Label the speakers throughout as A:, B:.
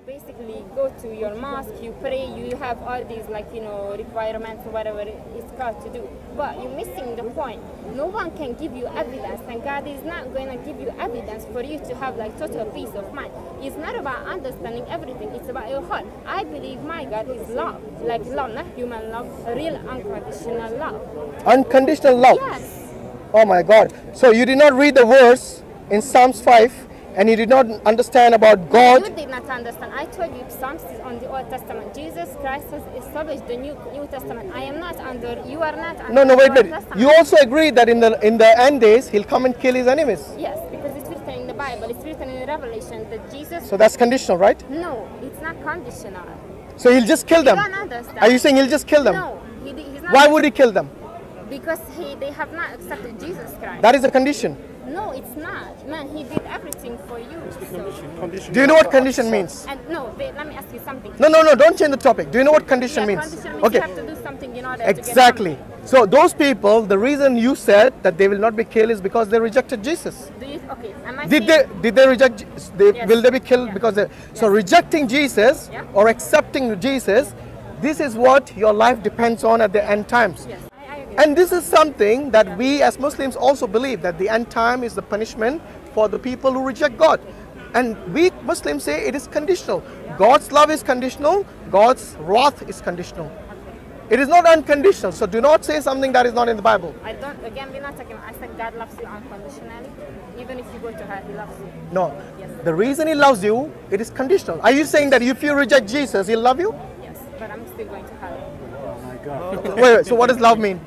A: basically go to your mosque, you pray, you have all these like, you know, requirements or whatever it's called to do. But you're missing the point. No one can give you evidence, and God is not going to give you evidence for you to have like total peace of mind. It's not about understanding everything, it's about your heart. I believe my God is love, like love, not human love, real unconditional love.
B: Unconditional love?
A: Yes.
B: Oh my God. So you did not read the verse in Psalms 5 and you did not understand about God.
A: You did not understand. I told you Psalms is on the Old Testament. Jesus Christ has established the New Testament. I am not under, you are not under.
B: No, wait. You also agree that in the end days, he'll come and kill his enemies.
A: Yes, because it's written in the Bible. It's written in Revelation that Jesus...
B: So that's conditional, right?
A: No, it's not conditional.
B: So he'll just kill them?
A: You don't understand.
B: Are you saying he'll just kill them?
A: No, he's not.
B: Why would he kill them?
A: Because they have not accepted Jesus Christ.
B: That is a condition.
A: No, it's not. Man, he did everything for you. So.
B: Do you know what condition means?
A: And no, wait, let me ask you something.
B: No, don't change the topic. Do you know what condition means?
A: Condition means you have to do something in order
B: exactly.
A: to get something.
B: So those people, the reason you said that they will not be killed is because they rejected Jesus. Did they reject?
A: Yes.
B: Will they be killed because they? So rejecting Jesus or accepting Jesus, this is what your life depends on at the end times.
A: Yes.
B: And this is something that we as Muslims also believe, that the end time is the punishment for the people who reject God. And we Muslims say it is conditional. God's love is conditional, God's wrath is conditional. It is not unconditional. So do not say something that is not in the Bible.
A: Again, we're not talking, I said God loves you unconditionally. Even if you go to hell, he loves you.
B: No.
A: Yes.
B: The reason he loves you, it is conditional. Are you saying that if you reject Jesus, he'll love you?
A: Yes, but I'm still going to hell.
C: Oh my God.
B: Wait, so what does love mean?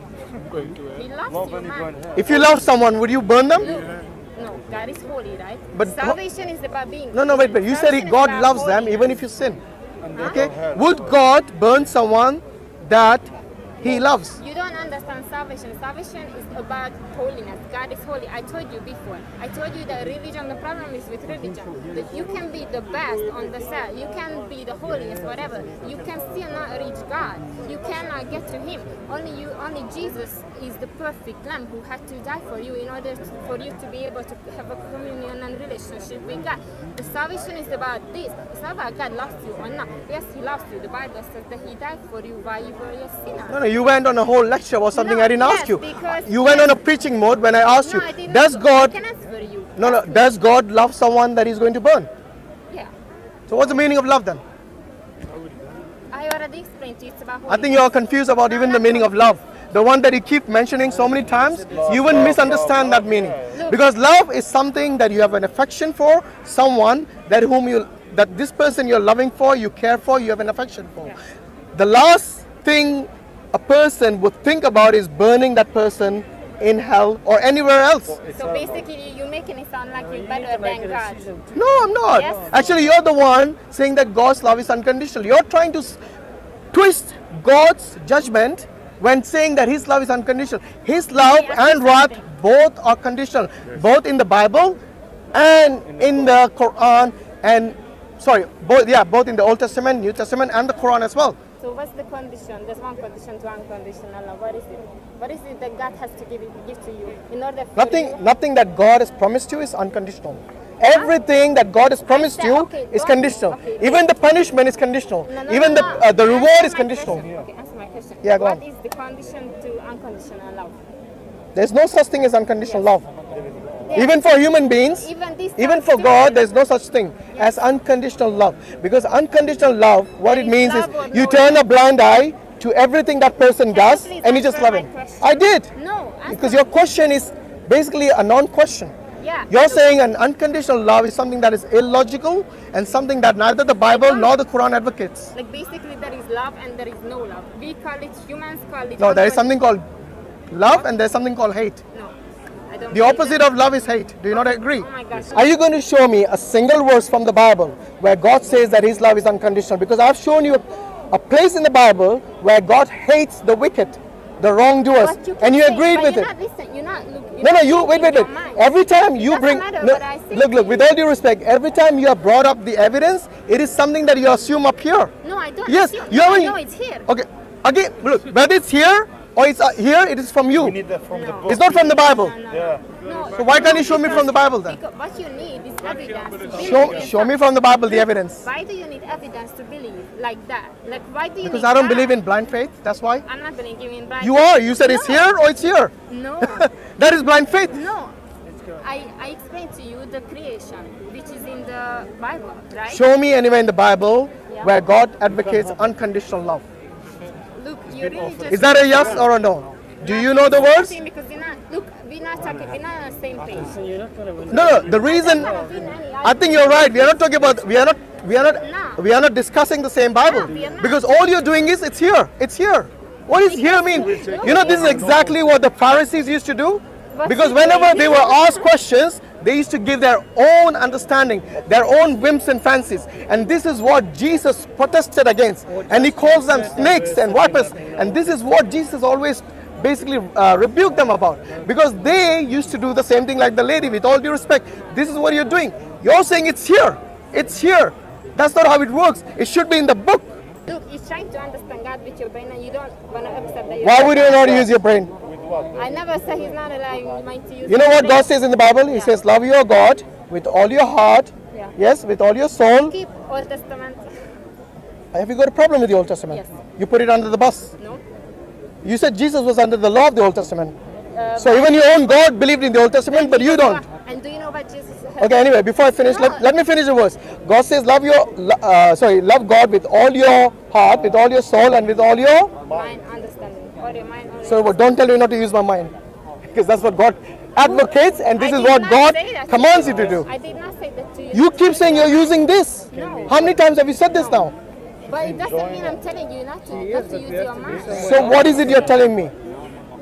A: He loves you, man.
B: If you love someone, would you burn them?
A: No, God is holy, right?
B: But
A: salvation is about being.
B: No, wait. You said God loves them even if you sin. Okay? Would God burn someone that he loves?
A: You don't understand salvation. Salvation is about holiness. God is holy. I told you before. I told you that religion, the problem is with religion. That you can be the best on the set. You can be the holiest, whatever. You can still not reach God. You cannot get to him. Only Jesus is the perfect lamb who had to die for you in order for you to be able to have a communion and relationship with God. The salvation is about this. It's not about God loves you or not. Yes, he loves you. The Bible says that he died for you while you were a sinner.
B: No, you went on a whole lecture or something. I didn't ask you. You went on a preaching mode when I asked you. Does God?
A: I can answer you.
B: No. Does God love someone that he's going to burn?
A: Yeah.
B: So what's the meaning of love then?
A: I already explained to you. It's about holiness.
B: I think you are confused about even the meaning of love. The one that you keep mentioning so many times, you will misunderstand that meaning. Because love is something that you have an affection for, someone that this person you're loving for, you care for, you have an affection for. The last thing a person would think about is burning that person in hell or anywhere else.
A: So basically you're making it sound like you're better than God.
B: No, I'm not.
A: Yes.
B: Actually, you're the one saying that God's love is unconditional. You're trying to twist God's judgment when saying that his love is unconditional. His love and wrath both are conditional. Both in the Bible and in the Quran both in the Old Testament, New Testament and the Quran as well.
A: So what's the condition? There's one condition to unconditional love. What is it? What is it that God has to give to you in order for
B: Nothing that God has promised you is unconditional. Everything that God has promised you is conditional. Even the punishment is conditional. Even the reward is conditional.
A: Okay, answer my question.
B: Yeah, go on.
A: What is the condition to unconditional love?
B: There's no such thing as unconditional love. Even for human beings, even for God, there's no such thing as unconditional love. Because unconditional love, what it means is you turn a blind eye to everything that person does and you just love him. I did.
A: No.
B: Because your question is basically a non-question.
A: Yeah.
B: You're saying an unconditional love is something that is illogical and something that neither the Bible nor the Quran advocates.
A: Like basically there is love and there is no love. We call it, humans call it.
B: No, there is something called love and there's something called hate.
A: No. I don't
B: The opposite of love is hate. Do you not agree?
A: Oh my gosh.
B: Are you going to show me a single verse from the Bible where God says that his love is unconditional? Because I've shown you a place in the Bible where God hates the wicked, the wrongdoers, and you agreed with it. Wait. Every time you bring, look, with all due respect, every time you have brought up the evidence, it is something that you assume up here.
A: No, I don't.
B: Yes,
A: you haven't. No, it's here.
B: Okay, again, look, whether it's here or it's here, it is from you.
C: We need that from the book.
B: It's not from the Bible.
A: No.
C: Yeah.
A: No.
B: So why can't you show me from the Bible then?
A: Because what you need is evidence.
B: Show me from the Bible the evidence.
A: Why do you need evidence to believe like that? Like, why do you
B: Because
A: need
B: I don't
A: that?
B: believe in blind faith. That's why.
A: I'm not believing in blind
B: You
A: faith.
B: are. You said it's here or it's here.
A: No.
B: That is blind faith.
A: No. I explained to you the creation, which is in the Bible, right?
B: Show me anywhere in the Bible
A: Yeah.
B: where God advocates unconditional love.
A: Look, you really just...
B: Is that a yes or a no? Do you know the words?
A: Because we're not, look, we're not talking, we're not on the same page.
B: No. The reason, I think you're right. We are not talking about. We are not discussing the same Bible.
A: No, we are not.
B: Because all you're doing is it's here. It's here. What does here mean? You know, this is exactly what the Pharisees used to do. Because whenever they were asked questions, they used to give their own understanding, their own whims and fancies. And this is what Jesus protested against. And he calls them snakes and vipers. And this is what Jesus always basically rebuked them about. Because they used to do the same thing like the lady, with all due respect. This is what you're doing. You're saying it's here. It's here. That's not how it works. It should be in the book.
A: Look, you're trying to understand God with your brain and you don't want to accept that.
B: Why would you not use your brain?
A: I never said he's not allowing me to use
B: You know
A: my
B: what
A: brain.
B: God says in the Bible? He says, love your God with all your heart.
A: Yeah.
B: Yes, with all your soul.
A: Keep Old Testament.
B: Have you got a problem with the Old Testament?
A: Yes.
B: You put it under the bus.
A: No.
B: You said Jesus was under the law of the Old Testament. So even your own God believed in the Old Testament, but you don't.
A: And do you know what Jesus said?
B: Okay, anyway, before I finish, let me finish the verse. God says, love God with all your heart, with all your soul, and with all your...
A: Mind, understanding. Or your mind, or
B: So don't tell me not to use my mind. Because that's what God advocates, and this
A: I
B: is
A: did
B: what
A: not
B: God
A: say that
B: commands you to do.
A: I did not say that to you.
B: You keep saying you're using this.
A: No.
B: How many times have you said this now?
A: But it doesn't mean I'm telling you not to use your mind.
B: So what is it you're telling me?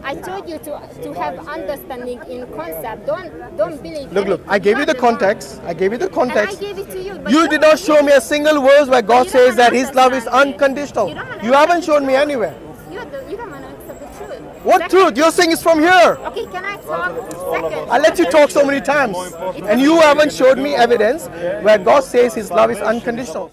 A: I told you to have understanding in concept. Don't believe.
B: Look, I gave you the context. I gave you the
A: And I
B: context.
A: gave it to you. But
B: You did not show me a single verse where God
A: You don't
B: says that His love is
A: understand me.
B: unconditional.
A: You don't
B: You haven't
A: understand
B: shown me
A: me.
B: anywhere.
A: You don't want to accept the truth.
B: What
A: Second-
B: truth? You're saying it's from here.
A: Okay, can I talk? Second.
B: I let you talk so many times. And you haven't showed me evidence where God says His love is unconditional.